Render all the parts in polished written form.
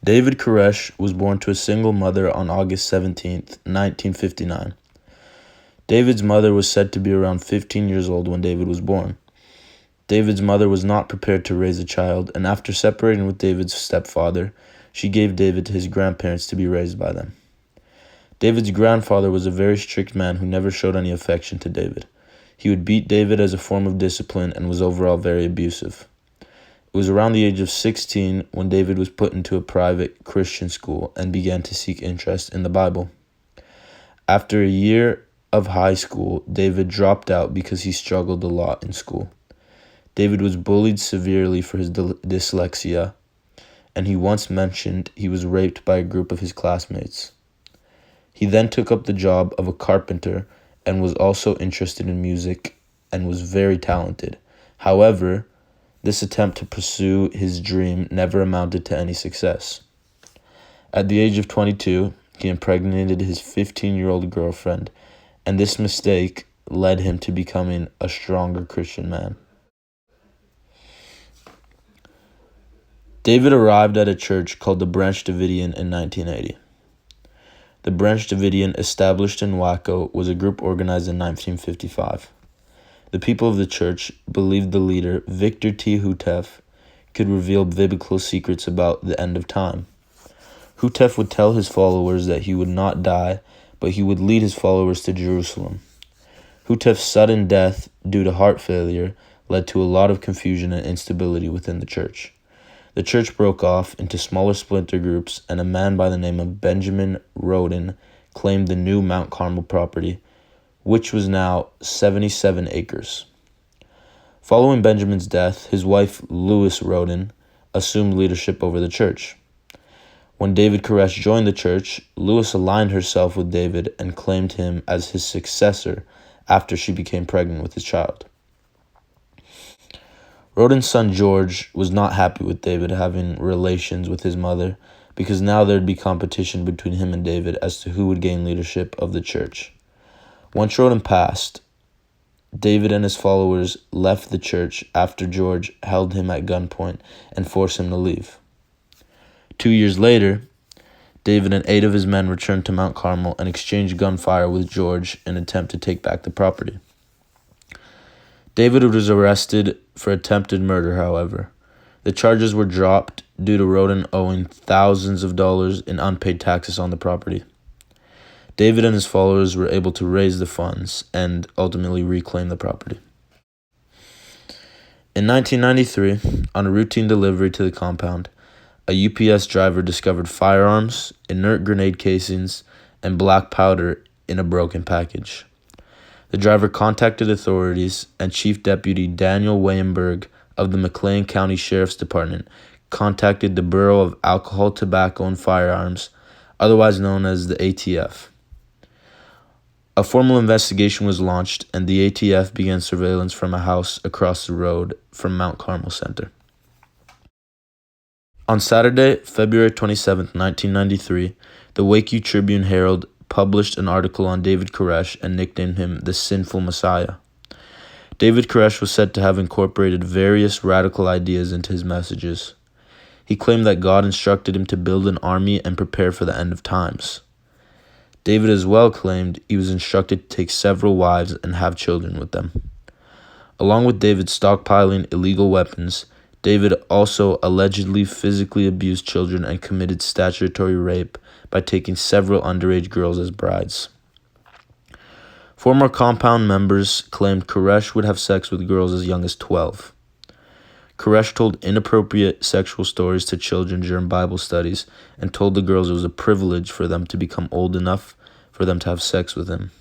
David Koresh was born to a single mother on August 17th, 1959. David's mother was said to be around 15 years old when David was born. David's mother was not prepared to raise a child, and after separating with David's stepfather, she gave David to his grandparents to be raised by them. David's grandfather was a very strict man who never showed any affection to David. He would beat David as a form of discipline and was overall very abusive. It was around the age of 16 when David was put into a private Christian school and began to seek interest in the Bible. After a year of high school, David dropped out because he struggled a lot in school. David was bullied severely for his dyslexia, and he once mentioned he was raped by a group of his classmates. He then took up the job of a carpenter and was also interested in music and was very talented. However, this attempt to pursue his dream never amounted to any success. At the age of 22, he impregnated his 15-year-old girlfriend, and this mistake led him to becoming a stronger Christian man. David arrived at a church called the Branch Davidian in 1980. The Branch Davidian, established in Waco, was a group organized in 1955. The people of the church believed the leader, Victor T. Houteff, could reveal biblical secrets about the end of time. Houteff would tell his followers that he would not die, but he would lead his followers to Jerusalem. Houteff's sudden death due to heart failure led to a lot of confusion and instability within the church. The church broke off into smaller splinter groups, and a man by the name of Benjamin Roden claimed the new Mount Carmel property, which was now 77 acres. Following Benjamin's death, his wife, Lois Roden, assumed leadership over the church. When David Koresh joined the church, Lois aligned herself with David and claimed him as his successor after she became pregnant with his child. Roden's son George was not happy with David having relations with his mother because now there'd be competition between him and David as to who would gain leadership of the church. Once Roden passed, David and his followers left the church after George held him at gunpoint and forced him to leave. 2 years later, David and 8 of his men returned to Mount Carmel and exchanged gunfire with George in an attempt to take back the property. David was arrested for attempted murder, however. The charges were dropped due to Roden owing thousands of dollars in unpaid taxes on the property. David and his followers were able to raise the funds and ultimately reclaim the property. In 1993, on a routine delivery to the compound, a UPS driver discovered firearms, inert grenade casings, and black powder in a broken package. The driver contacted authorities, and Chief Deputy Daniel Weyenberg of the McLean County Sheriff's Department contacted the Bureau of Alcohol, Tobacco, and Firearms, otherwise known as the ATF. A formal investigation was launched, and the ATF began surveillance from a house across the road from Mount Carmel Center. On Saturday, February 27, 1993, the Waco Tribune-Herald published an article on David Koresh and nicknamed him the Sinful Messiah. David Koresh was said to have incorporated various radical ideas into his messages. He claimed that God instructed him to build an army and prepare for the end of times. David as well claimed he was instructed to take several wives and have children with them. Along with David stockpiling illegal weapons, David also allegedly physically abused children and committed statutory rape by taking several underage girls as brides. Former compound members claimed Koresh would have sex with girls as young as 12. Koresh told inappropriate sexual stories to children during Bible studies and told the girls it was a privilege for them to become old enough for them to have sex with him.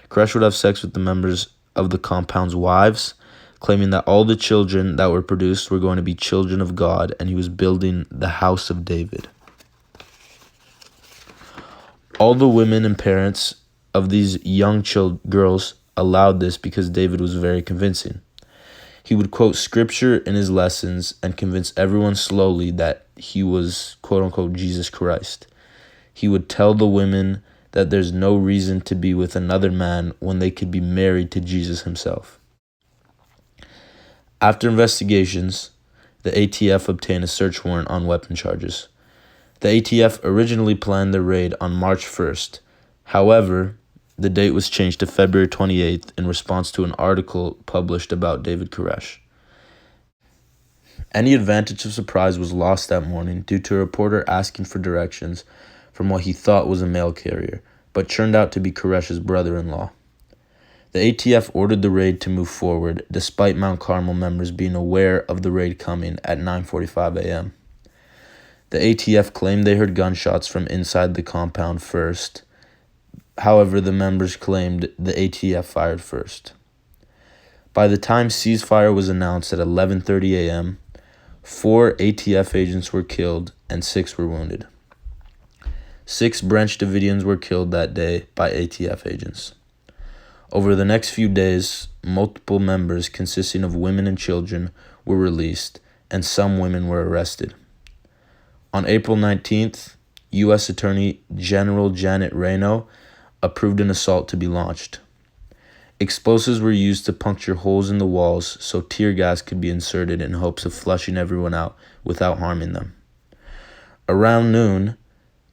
Koresh would have sex with the members of the compound's wives, claiming that all the children that were produced were going to be children of God, and he was building the house of David. All the women and parents of these young girls allowed this because David was very convincing. He would quote scripture in his lessons and convince everyone slowly that he was, quote-unquote, Jesus Christ. He would tell the women that there's no reason to be with another man when they could be married to Jesus himself. After investigations, the ATF obtained a search warrant on weapon charges. The ATF originally planned the raid on March 1st. However, the date was changed to February 28th in response to an article published about David Koresh. Any advantage of surprise was lost that morning due to a reporter asking for directions from what he thought was a mail carrier, but turned out to be Koresh's brother-in-law. The ATF ordered the raid to move forward, despite Mount Carmel members being aware of the raid coming at 9:45 a.m. The ATF claimed they heard gunshots from inside the compound first. However, the members claimed the ATF fired first. By the time ceasefire was announced at 11:30 a.m., 4 ATF agents were killed and 6 were wounded. 6 Branch Davidians were killed that day by ATF agents. Over the next few days, multiple members consisting of women and children were released, and some women were arrested. On April 19th, U.S. Attorney General Janet Reno approved an assault to be launched. Explosives were used to puncture holes in the walls so tear gas could be inserted in hopes of flushing everyone out without harming them. Around noon,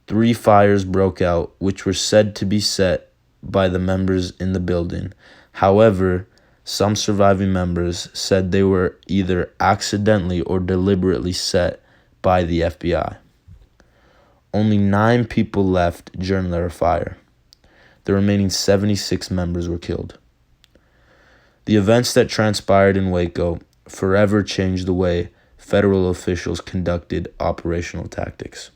3 fires broke out, which were said to be set by the members in the building. However, some surviving members said they were either accidentally or deliberately set by the FBI. Only 9 people left during the fire. The remaining 76 members were killed. The events that transpired in Waco forever changed the way federal officials conducted operational tactics.